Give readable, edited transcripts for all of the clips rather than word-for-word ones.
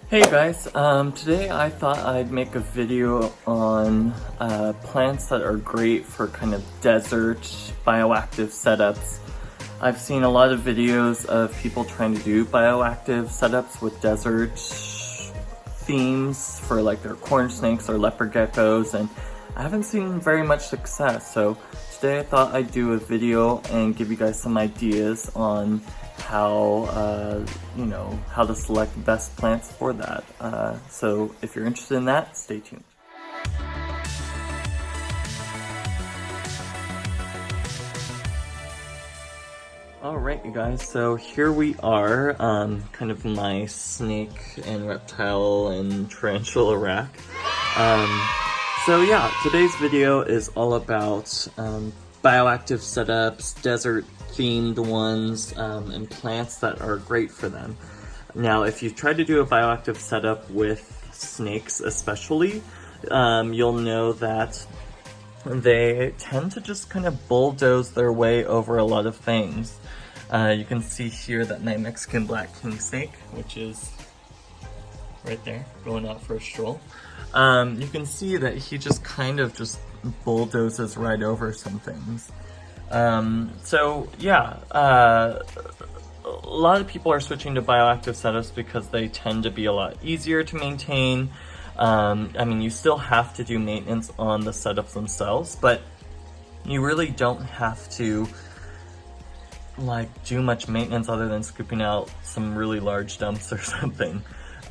Hey guys, today I thought I'd make a video on plants that are great for kind of desert bioactive setups. I've seen a lot of videos of people trying to do bioactive setups with desert themes for like their corn snakes or leopard geckos, and I haven't seen very much success. So today I thought I'd do a video and give you guys some ideas on how how to select the best plants for that. So if you're interested in that, stay tuned. Alright you guys, so here we are, kind of my snake and reptile and tarantula rack. So yeah, today's video is all about bioactive setups, desert themed ones, and plants that are great for them. Now, if you've tried to do a bioactive setup with snakes especially, you'll know that they tend to just kind of bulldoze their way over a lot of things. You can see here that my Mexican black king snake, which is right there, going out for a stroll. You can see that he just kind of just bulldozes right over some things. So yeah, a lot of people are switching to bioactive setups because they tend to be a lot easier to maintain. I mean, you still have to do maintenance on the setups themselves, but you really don't have to like do much maintenance other than scooping out some really large dumps or something.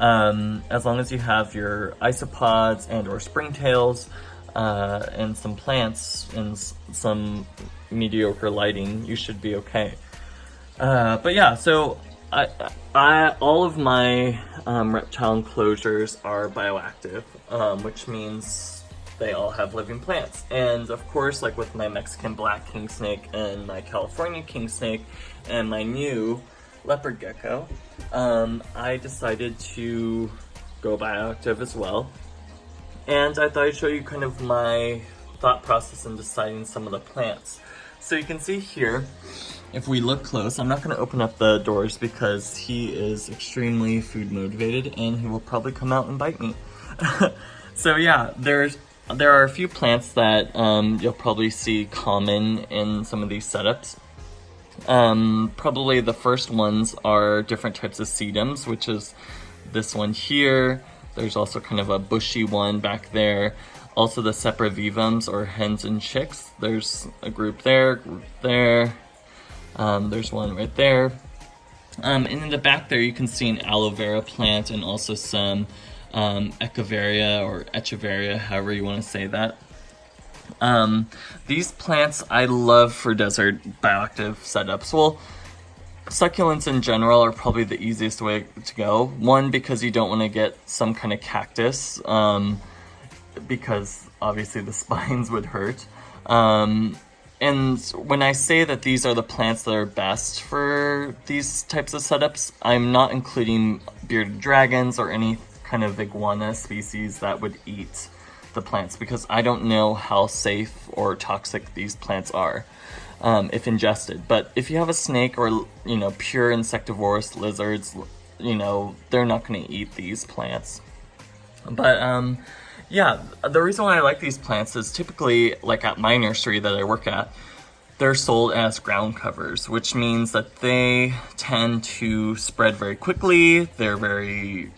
As long as you have your isopods and or springtails, and some plants and some mediocre lighting, you should be okay. But yeah, so all of my reptile enclosures are bioactive, which means they all have living plants. And of course, like with my Mexican black king snake and my California king snake and my new leopard gecko, I decided to go bioactive as well. And I thought I'd show you kind of my thought process in deciding some of the plants. So you can see here, if we look close, I'm not going to open up the doors because he is extremely food motivated and he will probably come out and bite me. So yeah, there are a few plants that you'll probably see common in some of these setups. Probably the first ones are different types of sedums, which is this one here. There's also kind of a bushy one back there. Also the sepravivums, or hens and chicks. There's a group there, there's one right there. And in the back there you can see an aloe vera plant and also some echeveria or echeveria, however you want to say that. These plants I love for desert bioactive setups. Well, succulents in general are probably the easiest way to go. One, because you don't want to get some kind of cactus, because obviously the spines would hurt. And when I say that these are the plants that are best for these types of setups, I'm not including bearded dragons or any kind of iguana species that would eat the plants, because I don't know how safe or toxic these plants are. If ingested. But if you have a snake or, pure insectivorous lizards, they're not going to eat these plants. But, yeah, the reason why I like these plants is typically, like at my nursery that I work at, they're sold as ground covers, which means that they tend to spread very quickly. They're very,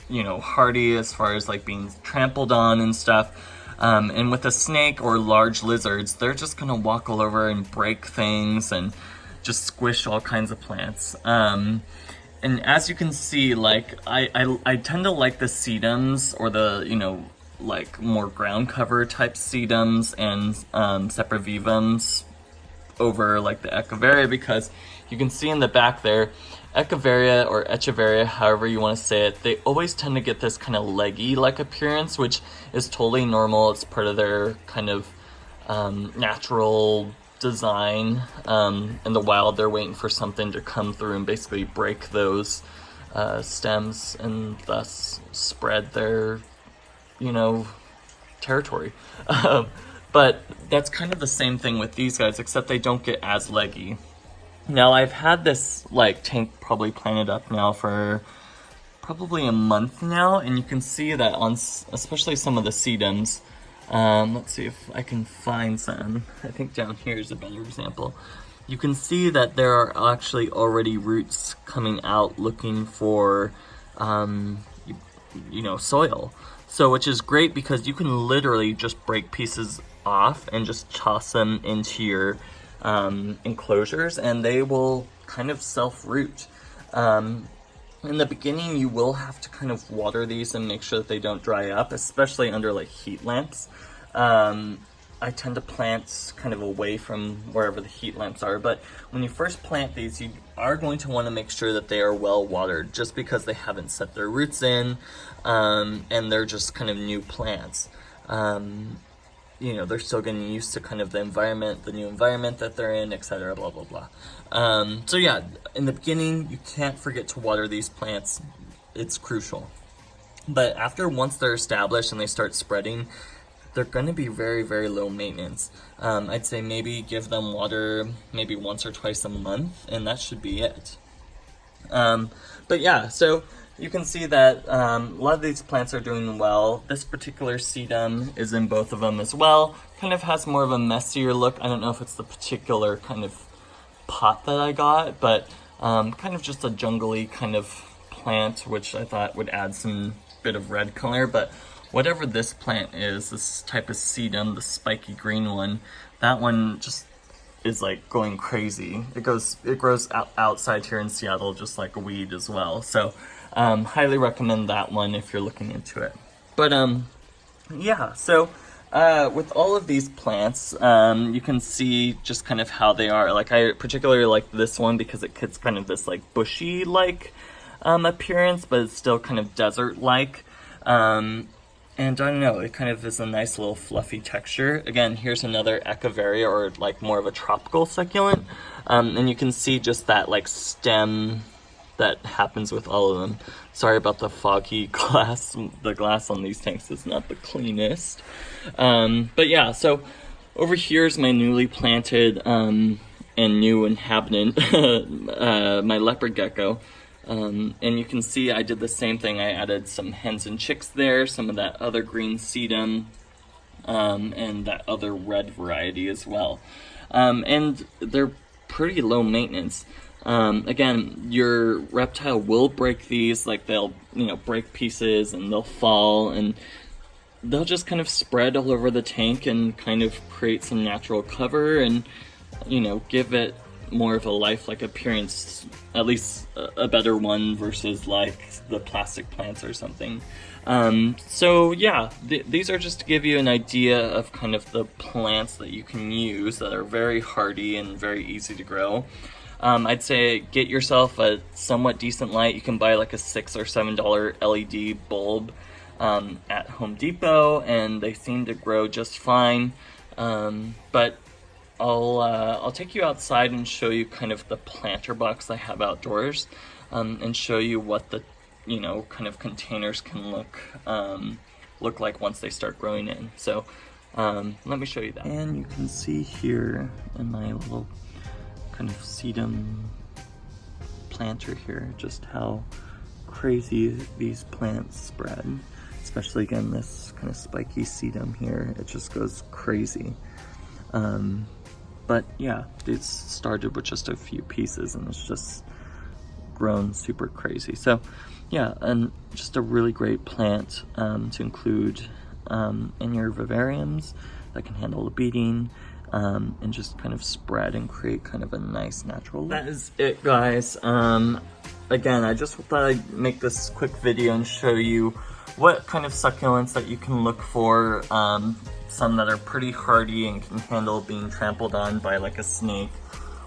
hardy as far as like being trampled on and stuff. And with a snake or large lizards, they're just gonna walk all over and break things and just squish all kinds of plants. And as you can see, like I tend to like the sedums or the like more ground cover type sedums and sepravivums over like the echeveria, because you can see in the back there, echeveria or echeveria, however you want to say it, they always tend to get this kind of leggy like appearance, which is totally normal. It's part of their kind of natural design. In the wild, they're waiting for something to come through and basically break those stems and thus spread their territory. But that's kind of the same thing with these guys, except they don't get as leggy. Now, I've had this like tank probably planted up now for probably a month now, and you can see that on especially some of the sedums. Let's see if I can find some. I think down here is a better example. You can see that there are actually already roots coming out looking for, you know, soil. So, which is great because you can literally just break pieces off and just toss them into your enclosures, and they will kind of self-root. In the beginning, you will have to kind of water these and make sure that they don't dry up, especially under like heat lamps. I tend to plant kind of away from wherever the heat lamps are, but when you first plant these, you are going to want to make sure that they are well watered, just because they haven't set their roots in, and they're just kind of new plants. You know, they're still getting used to kind of the environment, the new environment that they're in, etc., blah, blah, blah. So yeah, in the beginning, you can't forget to water these plants. It's crucial. But once they're established and they start spreading, they're going to be very, very low maintenance. I'd say maybe give them water maybe once or twice a month, and that should be it. But yeah, so you can see that a lot of these plants are doing well. This particular sedum is in both of them as well. Kind of has more of a messier look. I don't know if it's the particular kind of pot that I got, but kind of just a jungly kind of plant, which I thought would add some bit of red color. But whatever this plant is, this type of sedum, the spiky green one, that one just is like going crazy. It grows outside here in Seattle just like a weed as well. So highly recommend that one if you're looking into it. But yeah, so with all of these plants, you can see just kind of how they are. Like, I particularly like this one because it gets kind of this like bushy like appearance, but it's still kind of desert like. And I don't know, it kind of is a nice little fluffy texture. Again, here's another echeveria, or like more of a tropical succulent. And you can see just that like stem that happens with all of them. Sorry about the foggy glass. The glass on these tanks is not the cleanest. But yeah, so over here is my newly planted and new inhabitant, my leopard gecko. And you can see I did the same thing. I added some hens and chicks there, some of that other green sedum, and that other red variety as well. And they're pretty low maintenance. Again, your reptile will break these, like they'll, you know, break pieces and they'll fall, and they'll just kind of spread all over the tank and kind of create some natural cover and, you know, give it more of a lifelike appearance, at least a better one versus like the plastic plants or something. So yeah, these are just to give you an idea of kind of the plants that you can use that are very hardy and very easy to grow. I'd say get yourself a somewhat decent light. You can buy like a $6 or $7 LED bulb at Home Depot, and they seem to grow just fine. But I'll take you outside and show you kind of the planter box I have outdoors, and show you what the, you know, kind of containers can look like once they start growing in. So let me show you that. And you can see here in my little kind of sedum planter here just how crazy these plants spread. Especially again this kind of spiky sedum here, it just goes crazy. But yeah, it started with just a few pieces and it's just grown super crazy. So yeah, and just a really great plant to include in your vivariums that can handle the beating, and just kind of spread and create kind of a nice natural look. That is it, guys. Again, I just thought I'd make this quick video and show you what kind of succulents that you can look for. Some that are pretty hardy and can handle being trampled on by like a snake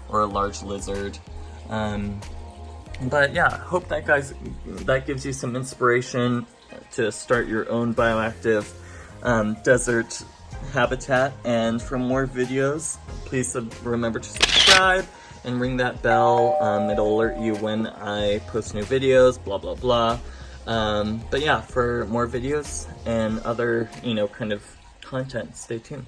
or a large lizard. But yeah, hope that gives you some inspiration to start your own bioactive desert habitat. And for more videos, please remember to subscribe and ring that bell. It'll alert you when I post new videos, blah blah blah. But yeah, for more videos and other, you know, kind of content, stay tuned.